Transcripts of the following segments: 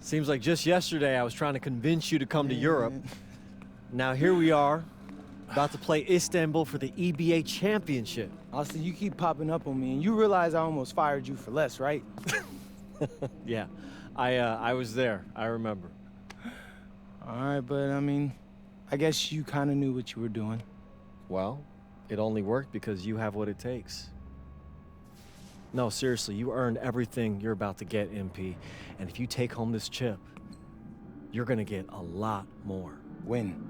Seems like just yesterday I was trying to convince you to come to Europe. Now here we are, about to play Istanbul for the EBA championship. Austin, you keep popping up on me, and you realize I almost fired you for less, right? Yeah, I was there. I remember. All right, but I mean, I guess you kind of knew what you were doing. Well, it only worked because you have what it takes. No, seriously, you earned everything you're about to get, MP. And if you take home this chip, you're gonna get a lot more. Win.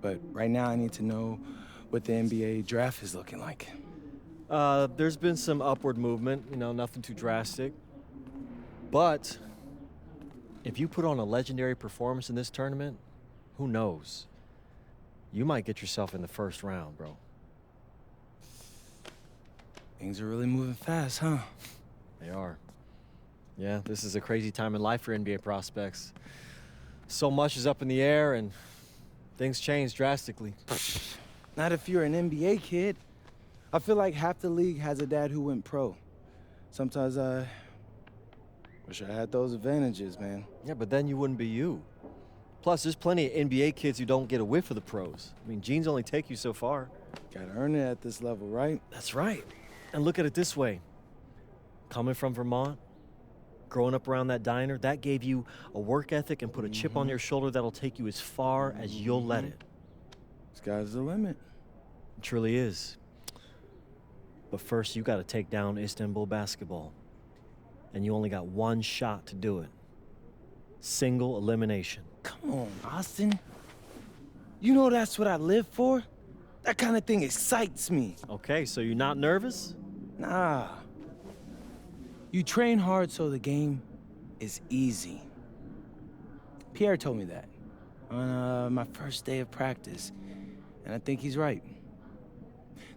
But right now, I need to know what the NBA draft is looking like. There's been some upward movement, nothing too drastic. But if you put on a legendary performance in this tournament, who knows? You might get yourself in the first round, bro. Things are really moving fast, huh? They are. Yeah, this is a crazy time in life for NBA prospects. So much is up in the air and things change drastically. Not if you're an NBA kid. I feel like half the league has a dad who went pro. Sometimes I wish I had those advantages, man. Yeah, but then you wouldn't be you. Plus, there's plenty of NBA kids who don't get a whiff of the pros. I mean, genes only take you so far. Gotta earn it at this level, right? That's right. And look at it this way. Coming from Vermont, growing up around that diner, that gave you a work ethic and put a chip on your shoulder that'll take you as far as you'll let it. Sky's the limit. It truly is. But first, you gotta take down Istanbul basketball. And you only got one shot to do it. Single elimination. Come on, Austin. You know that's what I live for? That kind of thing excites me. Okay, so you're not nervous? Nah. You train hard so the game is easy. Pierre told me that on my first day of practice, and I think he's right.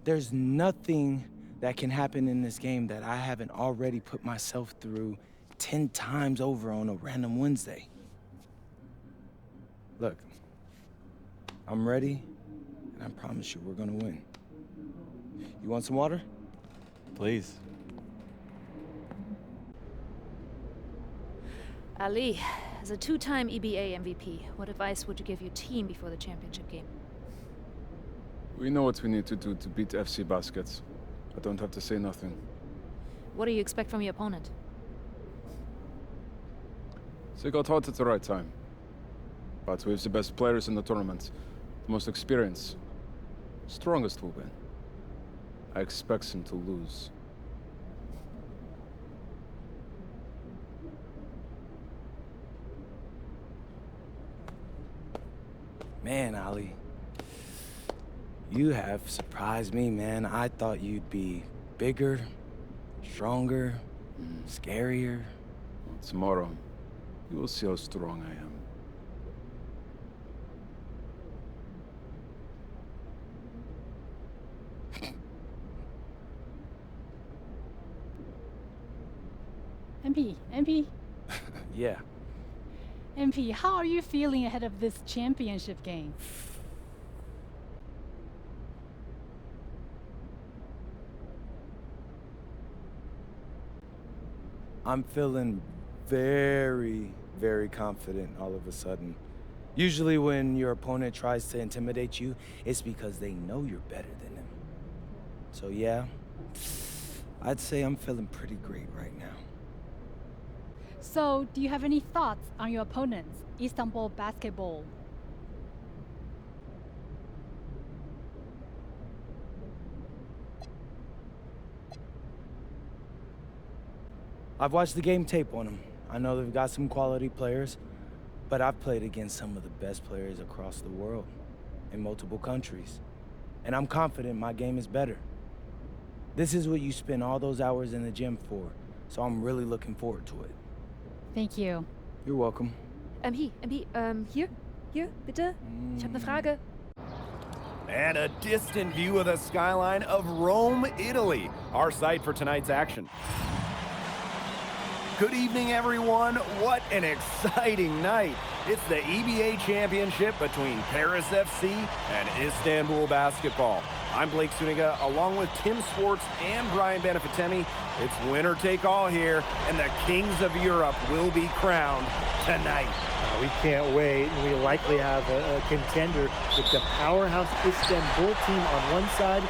There's nothing that can happen in this game that I haven't already put myself through 10 times over on a random Wednesday. Look, I'm ready, and I promise you we're gonna win. You want some water? Please. Ali, as a two-time EBA MVP, what advice would you give your team before the championship game? We know what we need to do to beat FC Baskets. I don't have to say nothing. What do you expect from your opponent? They got hot at the right time. But we have the best players in the tournament, the most experience. Strongest will win. I expect him to lose. Man, Ali, you have surprised me, man. I thought you'd be bigger, stronger, scarier. Tomorrow, you will see how strong I am. MP, Yeah. MP, how are you feeling ahead of this championship game? I'm feeling very, very confident all of a sudden. Usually when your opponent tries to intimidate you, it's because they know you're better than them. So yeah, I'd say I'm feeling pretty great right now. So, do you have any thoughts on your opponents, Istanbul basketball? I've watched the game tape on them. I know they've got some quality players, but I've played against some of the best players across the world in multiple countries. And I'm confident my game is better. This is what you spend all those hours in the gym for, so I'm really looking forward to it. Thank you. You're welcome. Hier, bitte. Ich habe eine Frage. And a distant view of the skyline of Rome, Italy, our site for tonight's action. Good evening, everyone. What an exciting night. It's the EBA championship between Paris FC and Istanbul basketball. I'm Blake Suniga, along with Tim Swartz and Brian Benefitemi. It's winner take all here, and the kings of Europe will be crowned tonight. We can't wait, and we likely have a contender with the powerhouse Istanbul team on one side,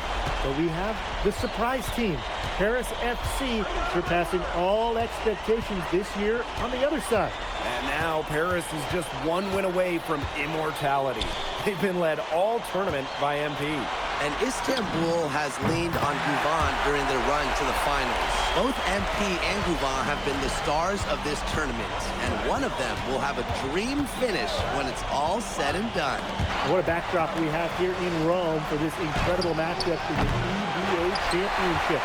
but we have the surprise team, Paris FC, surpassing all expectations this year on the other side. And now Paris is just one win away from immortality. They've been led all tournament by MP. And Istanbul has leaned on Guvan during their run to the finals. Both MP and Guvan have been the stars of this tournament, and one of them will have a dream finish when it's all said and done. What a backdrop we have here in Rome for this incredible matchup in the EBA Championship.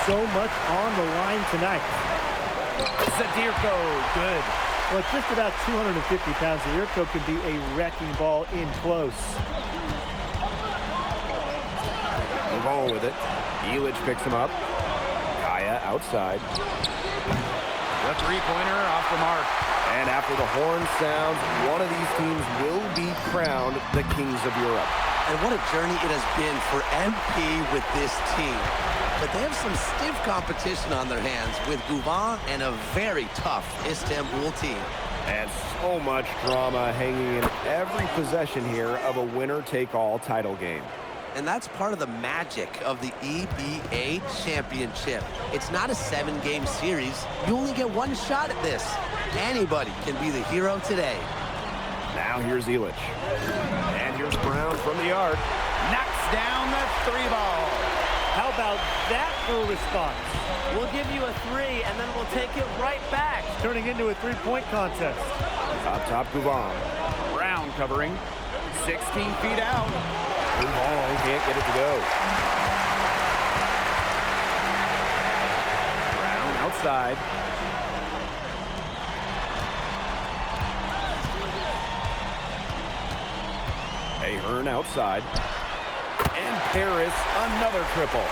So much on the line tonight. Zadirko, good. Well, at just about 250 pounds, Zadirko can be a wrecking ball in close. Move on with it. Elic picks him up. Kaya outside. The three-pointer off the mark. And after the horn sounds, one of these teams will be crowned the kings of Europe. And what a journey it has been for MP with this team. But they have some stiff competition on their hands with Guvan and a very tough Istanbul team. And so much drama hanging in every possession here of a winner-take-all title game. And that's part of the magic of the EBA Championship. It's not a 7-game series. You only get one shot at this. Anybody can be the hero today. Now here's Elic. And here's Brown from the arc. Knocks down the three ball. How about that for a response? We'll give you a three, and then we'll take it right back. Turning into a three-point contest. Top Guvan. Brown covering. 16 feet out. Guvan can't get it to go. Brown outside. Ahern outside. And Paris, another triple.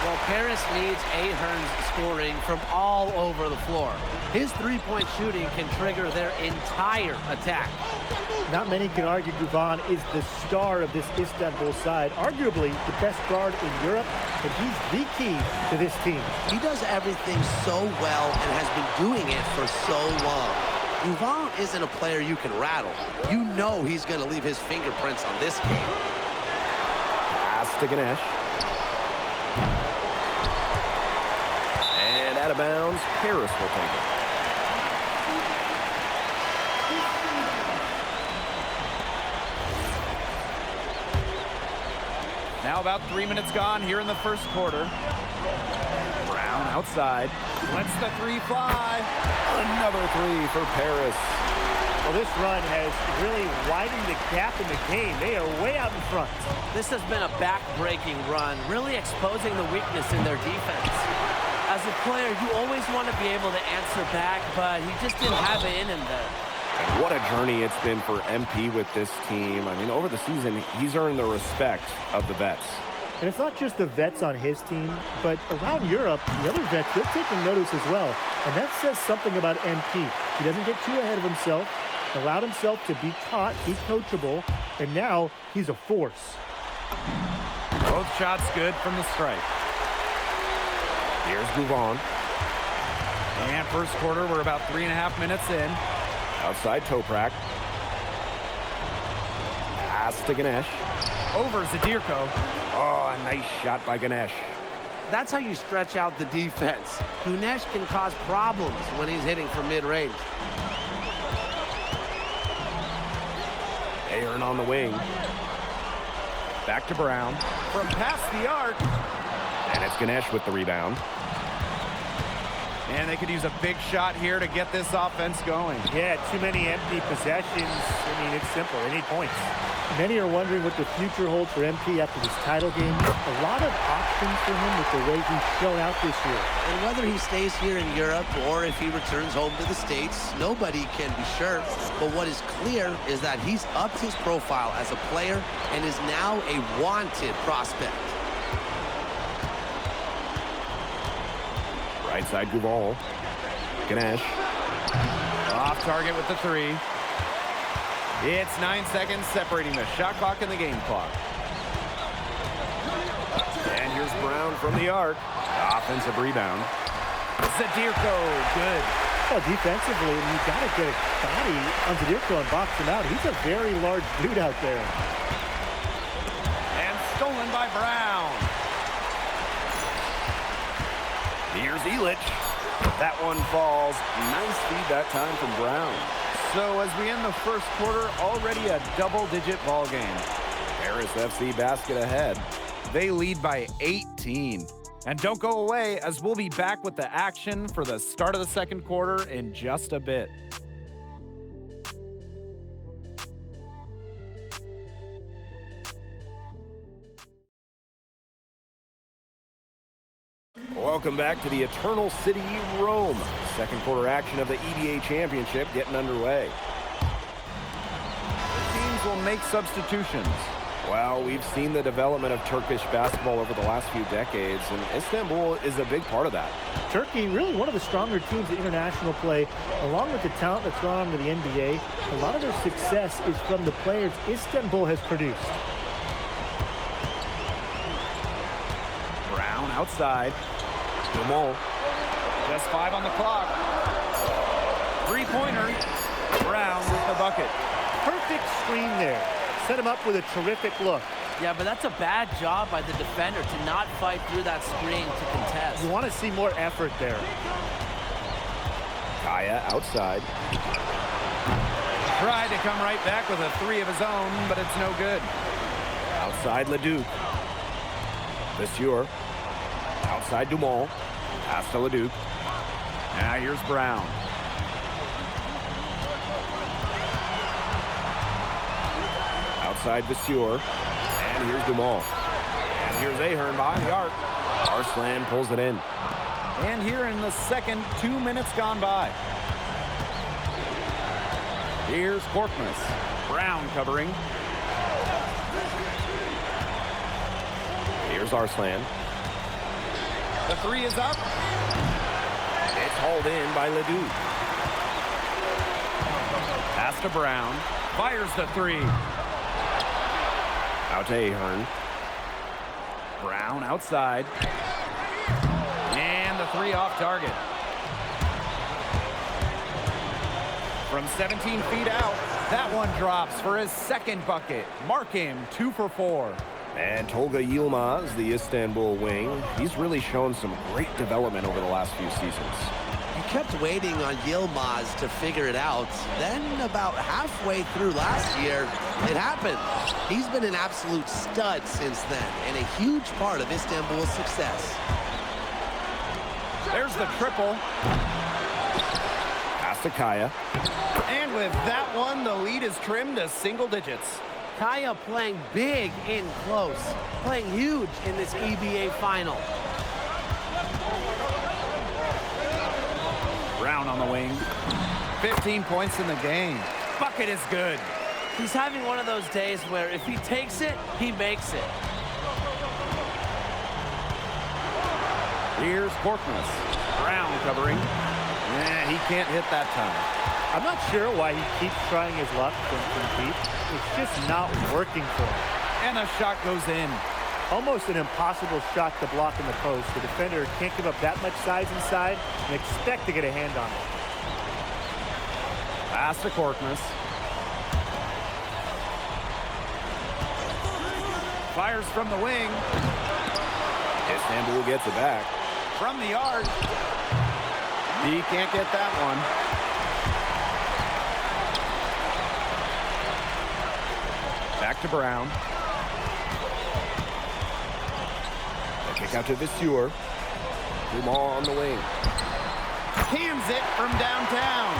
Well, Paris needs Ahern's scoring from all over the floor. His three-point shooting can trigger their entire attack. Not many can argue Guvan is the star of this Istanbul side, arguably the best guard in Europe, but he's the key to this team. He does everything so well and has been doing it for so long. Guvan isn't a player you can rattle. You know he's going to leave his fingerprints on this game. Pass to Ganesh. And out of bounds, Paris will take it. Now about 3 minutes gone here in the first quarter. Brown outside. Lets the three fly. Another three for Paris. Well, this run has really widened the gap in the game. They are way out in front. This has been a back-breaking run, really exposing the weakness in their defense. As a player, you always want to be able to answer back, but he just didn't have it in him there. And what a journey it's been for MP with this team. I mean, over the season, he's earned the respect of the vets. And it's not just the vets on his team, but around Europe, the other vets, they're taking notice as well. And that says something about MP. He doesn't get too ahead of himself, allowed himself to be taught, be coachable, and now he's a force. Both shots good from the stripe. Here's Guvan. And first quarter, we're about 3.5 minutes in. Outside Toprak. Pass to Ganesh. Over Zadirko. Oh, a nice shot by Ganesh. That's how you stretch out the defense. Ganesh can cause problems when he's hitting from mid-range. Ahern on the wing. Back to Brown. From past the arc. And it's Ganesh with the rebound. And they could use a big shot here to get this offense going. Yeah, too many empty possessions. I mean, it's simple. They need points. Many are wondering what the future holds for MP after this title game. A lot of options for him with the way he's shown out this year. And whether he stays here in Europe or if he returns home to the States, nobody can be sure. But what is clear is that he's upped his profile as a player and is now a wanted prospect. Right side Guval. Ganesh. Off target with the three. It's 9 seconds separating the shot clock and the game clock. And here's Brown from the arc. Offensive rebound. Zadirko, good. Well, defensively, you got to get a body on Zadirko and box him out. He's a very large dude out there. And stolen by Brown. Here's Elich. That one falls. Nice feed that time from Brown. So as we end the first quarter, already a double-digit ball game. Paris FC basket ahead. They lead by 18. And don't go away, as we'll be back with the action for the start of the second quarter in just a bit. Welcome back to the Eternal City, Rome. Second quarter action of the EBA Championship getting underway. The teams will make substitutions. Well, we've seen the development of Turkish basketball over the last few decades, and Istanbul is a big part of that. Turkey, really one of the stronger teams in international play, along with the talent that's gone on to the NBA. A lot of their success is from the players Istanbul has produced. Brown outside. Dumont. Just 5 on the clock. Three-pointer. Brown with the bucket. Perfect screen there. Set him up with a terrific look. Yeah, but that's a bad job by the defender to not fight through that screen to contest. You want to see more effort there. Kaya outside. Tried to come right back with a three of his own, but it's no good. Outside Leduc. Monsieur. Outside Dumont. Pass to Leduc. Now here's Brown. Outside Vasseur. And here's Dumont. And here's Ahern behind the arc. Arslan pulls it in. And here in the second, 2 minutes gone by. Here's Korkmaz. Brown covering. Here's Arslan. The three is up. It's hauled in by Ledoux. Pass to Brown. Fires the three. Out to Ahern. Brown outside. And the three off target. From 17 feet out, that one drops for his second bucket. Mark him 2 for 4. And Tolga Yilmaz, the Istanbul wing, he's really shown some great development over the last few seasons. You kept waiting on Yilmaz to figure it out. Then about halfway through last year, it happened. He's been an absolute stud since then and a huge part of Istanbul's success. There's the triple. Pass to Kaya. And with that one, the lead is trimmed to single digits. Kaya playing big in close, playing huge in this EBA final. Brown on the wing. 15 points in the game. Bucket is good. He's having one of those days where if he takes it, he makes it. Here's Korkmaz. Brown covering. He can't hit that time. I'm not sure why he keeps trying his luck from deep. It's just not working for him. And a shot goes in. Almost an impossible shot to block in the post. The defender can't give up that much size inside and expect to get a hand on it. Pass to Korkmaz. Fires from the wing. Istanbul gets it back. From the arc. He can't get that one. Back to Brown. The kick out to Vasseur. Dumont on the wing. Cams it from downtown.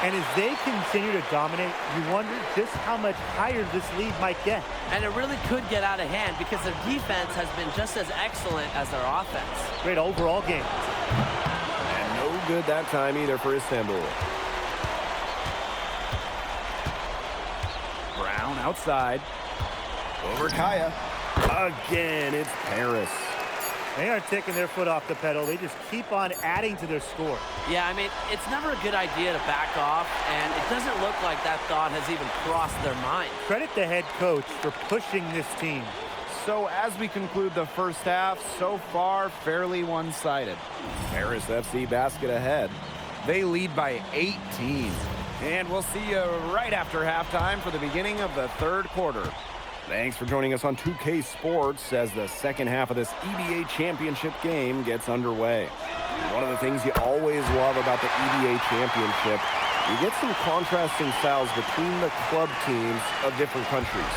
And as they continue to dominate, you wonder just how much higher this lead might get. And it really could get out of hand because their defense has been just as excellent as their offense. Great overall game. And no good that time either for Istanbul. Brown outside. Over Kaya. Again, it's Paris. They aren't taking their foot off the pedal. They just keep on adding to their score. Yeah, I mean, it's never a good idea to back off, and it doesn't look like that thought has even crossed their mind. Credit the head coach for pushing this team. So as we conclude the first half, so far fairly one-sided. Paris FC basket ahead. They lead by 18. And we'll see you right after halftime for the beginning of the third quarter. Thanks for joining us on 2K Sports as the second half of this EBA championship game gets underway. One of the things you always love about the EBA championship, you get some contrasting styles between the club teams of different countries.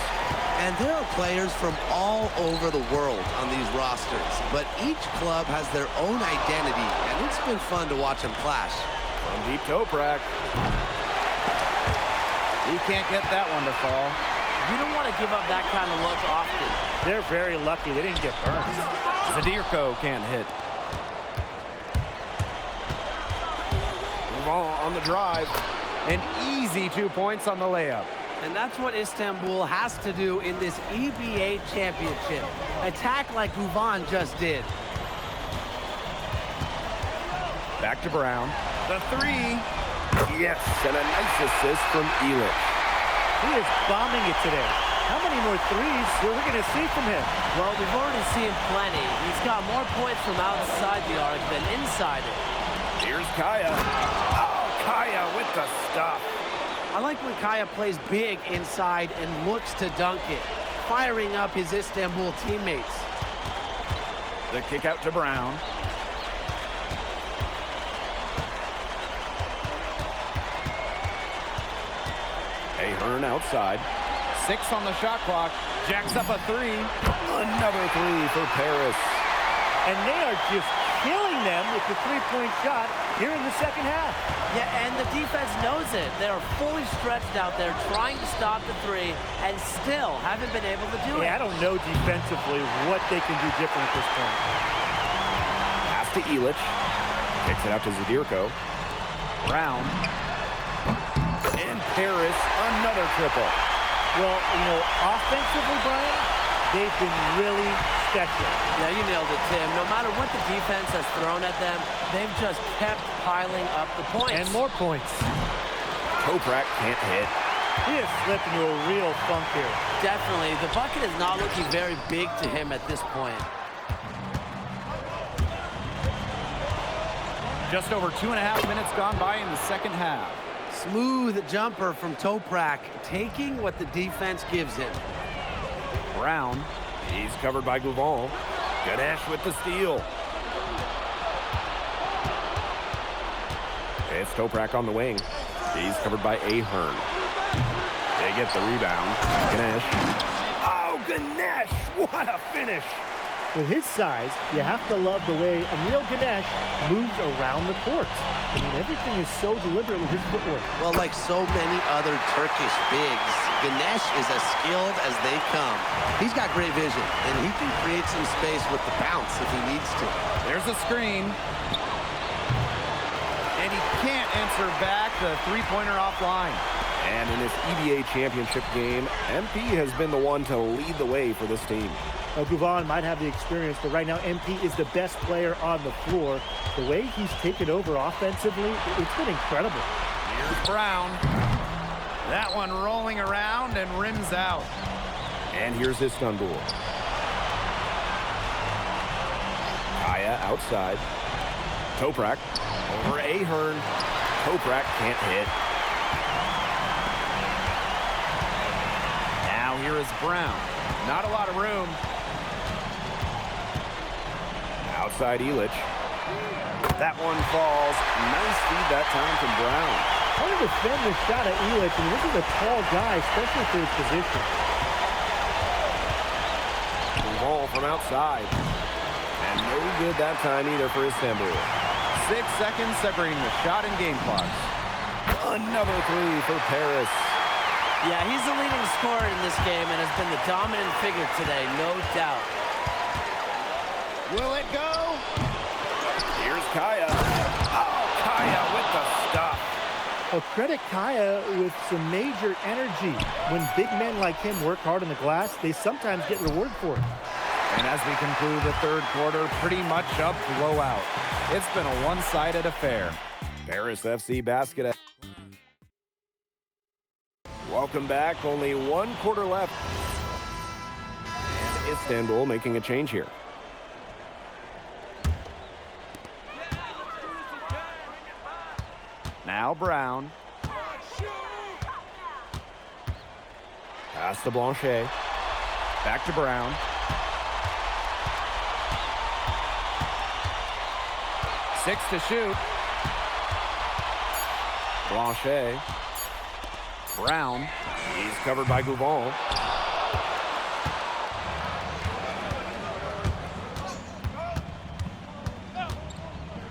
And there are players from all over the world on these rosters, but each club has their own identity, and it's been fun to watch them clash. From deep Toprak. He can't get that one to fall. You don't want to give up that kind of look often. They're very lucky they didn't get burned. Zadirko can't hit. On the drive. An easy 2 points on the layup. And that's what Istanbul has to do in this EBA championship. Attack like Guvan just did. Back to Brown. The three. Yes, and a nice assist from Elish. He is bombing it today. How many more threes are we going to see from him? Well, we've already seen plenty. He's got more points from outside the arc than inside it. Here's Kaya. Oh, Kaya with the stuff. I like when Kaya plays big inside and looks to dunk it, firing up his Istanbul teammates. The kick out to Brown. Ahern outside. 6 on the shot clock. Jacks up a 3. Another 3 for Paris. And they are just killing them with the three-point shot here in the second half. Yeah, and the defense knows it. They're fully stretched out there trying to stop the 3 and still haven't been able to do it. I don't know defensively what they can do different at this point. Pass to Elish. Kicks it out to Zadirko. Brown. And Paris, another triple. Well, you know, offensively, Brian, they've been really special. Yeah, you nailed it, Tim. No matter what the defense has thrown at them, they've just kept piling up the points. And more points. Toprak can't hit. He has slipped into a real funk here. Definitely. The bucket is not looking very big to him at this point. Just over 2.5 minutes gone by in the second half. Smooth jumper from Toprak, taking what the defense gives him. Brown. He's covered by Guvan. Ganesh with the steal. It's Toprak on the wing. He's covered by Ahern. They get the rebound. Ganesh. Oh, Ganesh! What a finish! With his size, you have to love the way Emil Ganesh moves around the court. I mean, everything is so deliberate with his footwork. Well, like so many other Turkish bigs, Ganesh is as skilled as they come. He's got great vision, and he can create some space with the bounce if he needs to. There's a screen. And he can't answer back the three-pointer offline. And in this EBA championship game, MP has been the one to lead the way for this team. Guvan might have the experience, but right now MP is the best player on the floor. The way he's taken over offensively, it's been incredible. Here's Brown. That one rolling around and rims out. And here's Istanbul. Kaya outside. Toprak over Ahern. Toprak can't hit. Now here is Brown. Not a lot of room. Outside Elish. That one falls. Nice feed that time from Brown. I want to defend the shot at Elish. I mean, this is a tall guy, especially for his position. Ball from outside. And no good that time either for Istanbul. 6 seconds separating the shot and game clocks. Another 3 for Paris. Yeah, he's the leading scorer in this game and has been the dominant figure today, no doubt. Will it go? Here's Kaya. Oh, Kaya with the stuff. Well, credit Kaya with some major energy. When big men like him work hard on the glass, they sometimes get rewarded for it. And as we conclude the third quarter, pretty much a blowout. It's been a one-sided affair. Paris FC basket. Welcome back. Only one quarter left. And Istanbul making a change here. Now Brown. Pass to Blanchet. Back to Brown. Six to shoot. Blanchet. Brown. He's covered by Gouvon.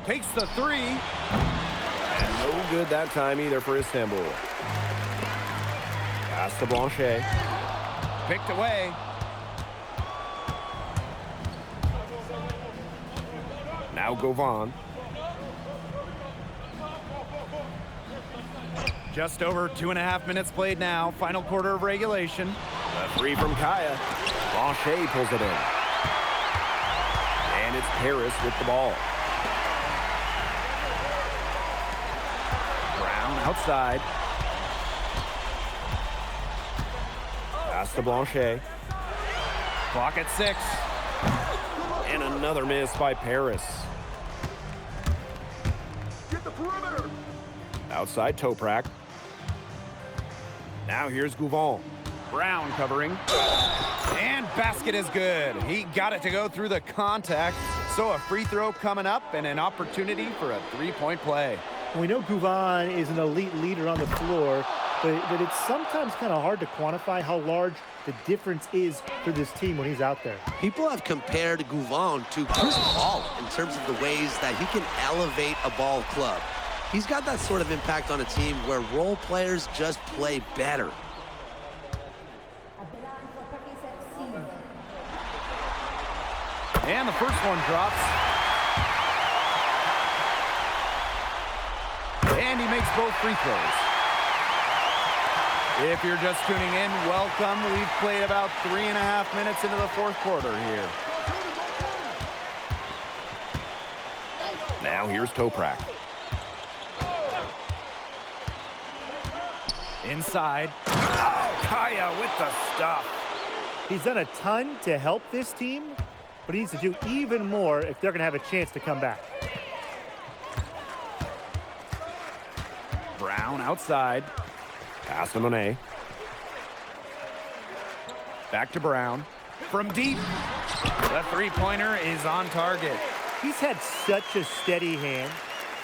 Takes the three. And no good that time either for Istanbul. Pass to Blanchet. Picked away. Now Gouvon. Just over 2.5 minutes played now. Final quarter of regulation. A three from Kaya. Blanchet pulls it in. And it's Paris with the ball. Brown outside. Pass to Blanchet. Clock at 6. And another miss by Paris. Get the perimeter. Outside Toprak. Now here's Gouvon. Brown covering. And basket is good. He got it to go through the contact. So a free throw coming up and an opportunity for a three-point play. We know Gouvon is an elite leader on the floor, but it's sometimes kind of hard to quantify how large the difference is for this team when he's out there. People have compared Gouvon to Chris Paul in terms of the ways that he can elevate a ball club. He's got that sort of impact on a team where role players just play better. And the first one drops. And he makes both free throws. If you're just tuning in, welcome. We've played about 3.5 minutes into the fourth quarter here. Now here's Toprak. Inside. Oh, Kaya with the stuff. He's done a ton to help this team, but he needs to do even more if they're going to have a chance to come back. Brown outside. Pass to Monet. Back to Brown. From deep. The three-pointer is on target. He's had such a steady hand.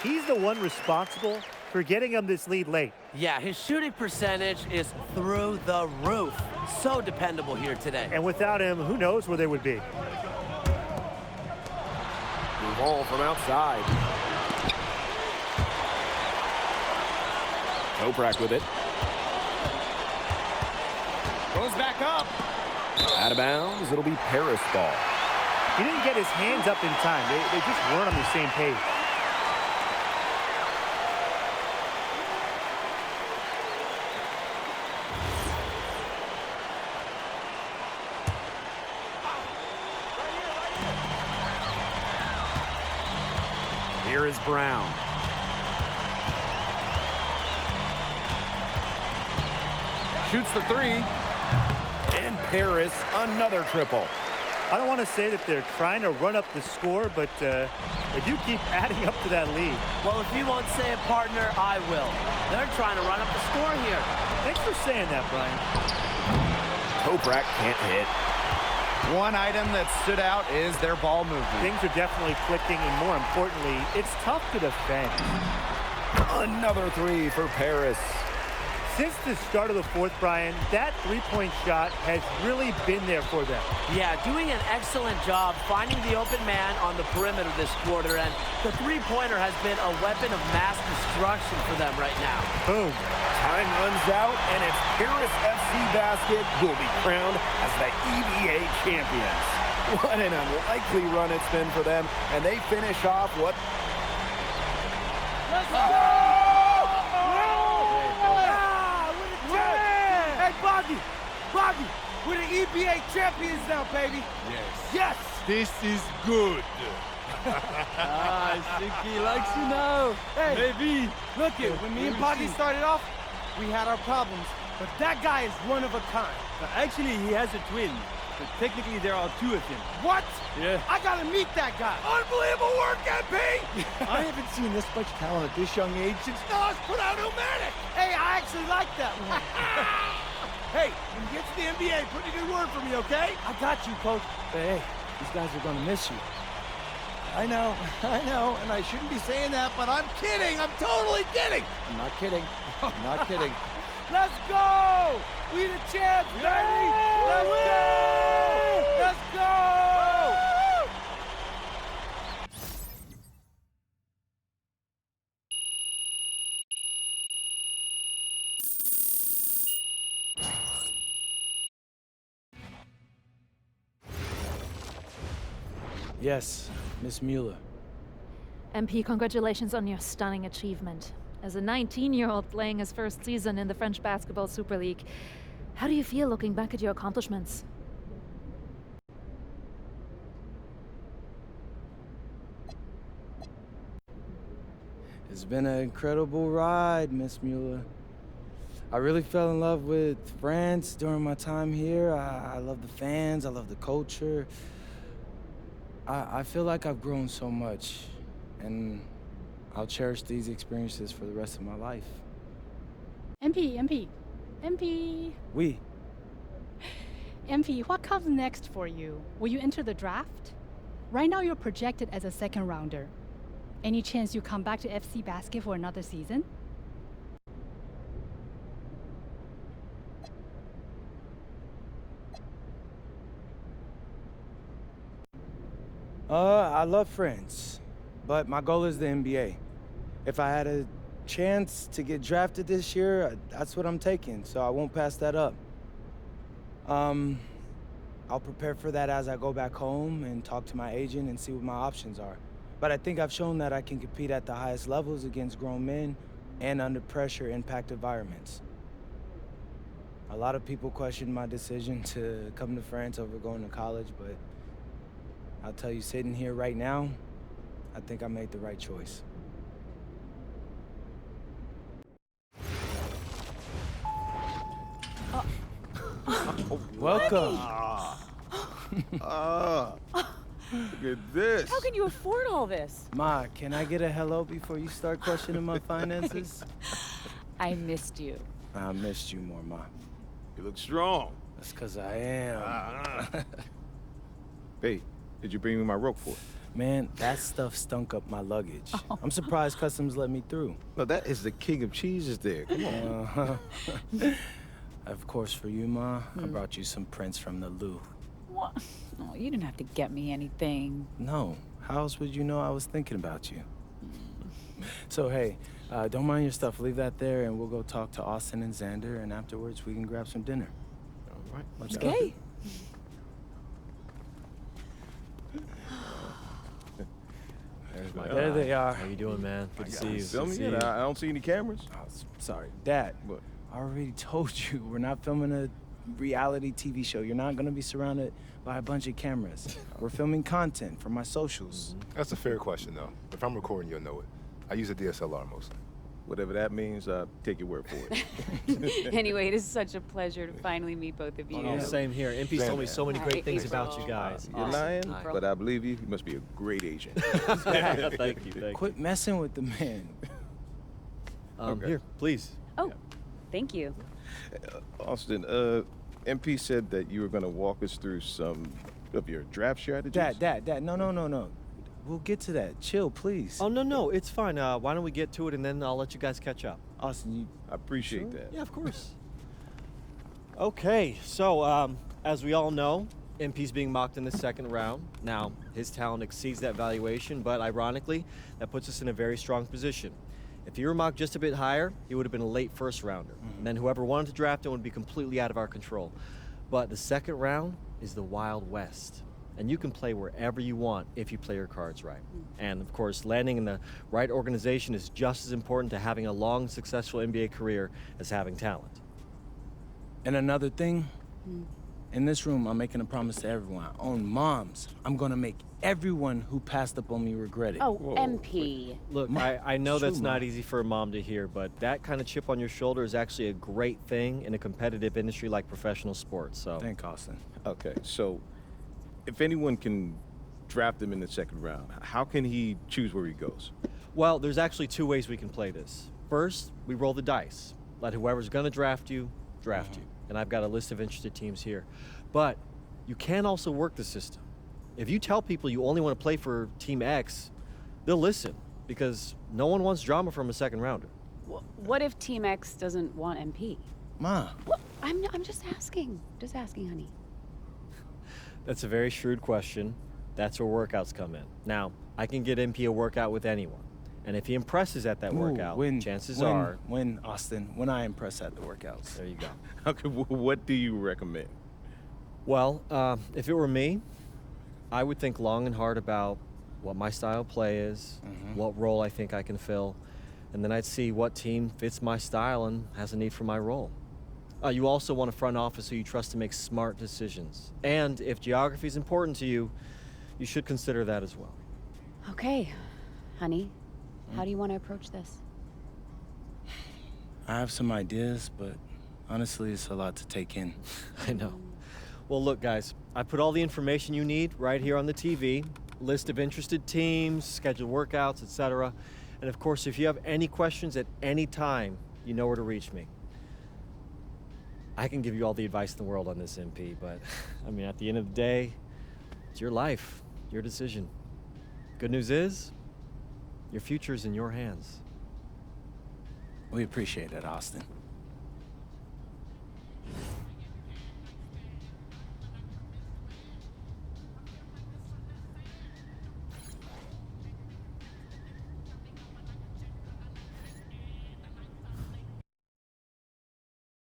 He's the one responsible for getting him this lead late. Yeah, his shooting percentage is through the roof. So dependable here today. And without him, who knows where they would be. Ball from outside. Toprak with it. Goes back up. Out of bounds. It'll be Paris ball. He didn't get his hands up in time. They just weren't on the same page. Here is Brown. Shoots the three. And Paris, another triple. I don't want to say that they're trying to run up the score, but they do keep adding up to that lead. Well, if you won't say it, partner, I will. They're trying to run up the score here. Thanks for saying that, Brian. Toprak can't hit. One item that stood out is their ball movement. Things are definitely clicking, and more importantly, it's tough to defend. Another three for Paris. Since the start of the fourth, Brian, that three-point shot has really been there for them. Yeah, doing an excellent job finding the open man on the perimeter this quarter, and the three-pointer has been a weapon of mass destruction for them right now. Boom. Time runs out, and it's Paris FC Basket who will be crowned as the EBA champions. What an unlikely run it's been for them, and they finish off what... Let's go! Hey, Boggy, with an EBA champions now, baby. Yes. Yes. This is good. I think he likes you now. Hey, maybe. Look it, when me and Poggy started off, we had our problems, but that guy is one of a kind. Actually, he has a twin. But technically, there are two of him. What? Yeah. I gotta meet that guy. Unbelievable work, MP! I haven't seen this much talent at this young age since Nas put out Illmatic. Hey, I actually like that one. Hey, when you get to the NBA, put in a good word for me, okay? I got you, coach. But hey, these guys are gonna miss you. I know, and I shouldn't be saying that, but I'm kidding. I'm totally kidding. I'm not kidding. I'm not kidding. Let's go! We the champs, baby! Let's go! Let's go! Yes, Miss Mueller. MP, congratulations on your stunning achievement. As a 19-year-old playing his first season in the French Basketball Super League, how do you feel looking back at your accomplishments? It's been an incredible ride, Miss Mueller. I really fell in love with France during my time here. I love the fans, I love the culture. I feel like I've grown so much, and I'll cherish these experiences for the rest of my life. MP. Oui. MP, what comes next for you? Will you enter the draft? Right now you're projected as a second rounder. Any chance you come back to FC Basket for another season? I love France, but my goal is the NBA. If I had a chance to get drafted this year, that's what I'm taking, so I won't pass that up. I'll prepare for that as I go back home and talk to my agent and see what my options are. But I think I've shown that I can compete at the highest levels against grown men and under pressure impact environments. A lot of people question my decision to come to France over going to college, but I'll tell you, sitting here right now, I think I made the right choice. Welcome. Look at this. How can you afford all this? Ma, can I get a hello before you start questioning my finances? I missed you. I missed you more, Ma. You look strong. That's because I am. Hey, did you bring me my rope for it? Man, that stuff stunk up my luggage. I'm surprised customs let me through. No, that is the king of cheeses there. Come on. Of course, for you, Ma, I brought you some prints from the Louvre. What? Oh, you didn't have to get me anything. No. How else would you know I was thinking about you? So, hey, don't mind your stuff. Leave that there, and we'll go talk to Austin and Xander, and afterwards we can grab some dinner. All right. Let's go. Okay. There's my There guy. they are. How you doing, man? Good to see you. Film Good to me? see you. I don't see any cameras. Oh, sorry. Dad, What? I already told you, we're not filming a reality TV show. You're not going to be surrounded by a bunch of cameras. We're filming content for my socials. That's a fair question, though. If I'm recording, you'll know it. I use a DSLR mostly. Whatever that means, take your word for it. Anyway, it is such a pleasure to finally meet both of you. Oh, same here. MP's told me so many All great right, things April. about you guys. You're lying, Hi. but I believe you. You must be a great agent. Thank you. Quit messing with the man. Okay. Here, please. Oh, thank you. Austin, MP said that you were going to walk us through some of your draft strategies. Dad, no. We'll get to that. Chill, please. Oh, no, it's fine. Why don't we get to it, and then I'll let you guys catch up. Austin, you... I appreciate that. Yeah, of course. Okay, so as we all know, MP's being mocked in the second round. Now, his talent exceeds that valuation, but ironically, that puts us in a very strong position. If he were mocked just a bit higher, he would have been a late first rounder. And then whoever wanted to draft him would be completely out of our control. But the second round is the Wild West. And you can play wherever you want if you play your cards right. And of course, landing in the right organization is just as important to having a long, successful NBA career as having talent. And another thing, In this room, I'm making a promise to everyone. I own moms. I'm gonna make everyone who passed up on me regret it. Oh, MP. Look, I know It's true, that's not Mom. easy for a mom to hear, but that kind of chip on your shoulder is actually a great thing in a competitive industry like professional sports. So Thank Austin. Okay, so if anyone can draft him in the second round, how can he choose where he goes? well, there's actually two ways we can play this. First, we roll the dice. Let whoever's going to draft you, draft you. And I've got a list of interested teams here. But you can also work the system. If you tell people you only want to play for Team X, they'll listen because no one wants drama from a second rounder. What if Team X doesn't want MP? Ma. Well, I'm just asking. Just asking, honey. That's a very shrewd question. That's where workouts come in. Now, I can get MP a workout with anyone. And if he impresses at that workout, chances are... When, Austin, when I impress at the workouts. There you go. Okay, what do you recommend? Well, if it were me, I would think long and hard about what my style of play is, what role I think I can fill, and then I'd see what team fits my style and has a need for my role. You also want a front office who you trust to make smart decisions. And if geography is important to you, you should consider that as well. Okay, honey. How do you want to approach this? I have some ideas, but honestly, it's a lot to take in. I know. Well, look, guys, I put all the information you need right here on the TV. List of interested teams, scheduled workouts, etc. And of course, if you have any questions at any time, you know where to reach me. I can give you all the advice in the world on this, MP, but I mean, at the end of the day, it's your life, your decision. Good news is, your future's in your hands. We appreciate it, Austin.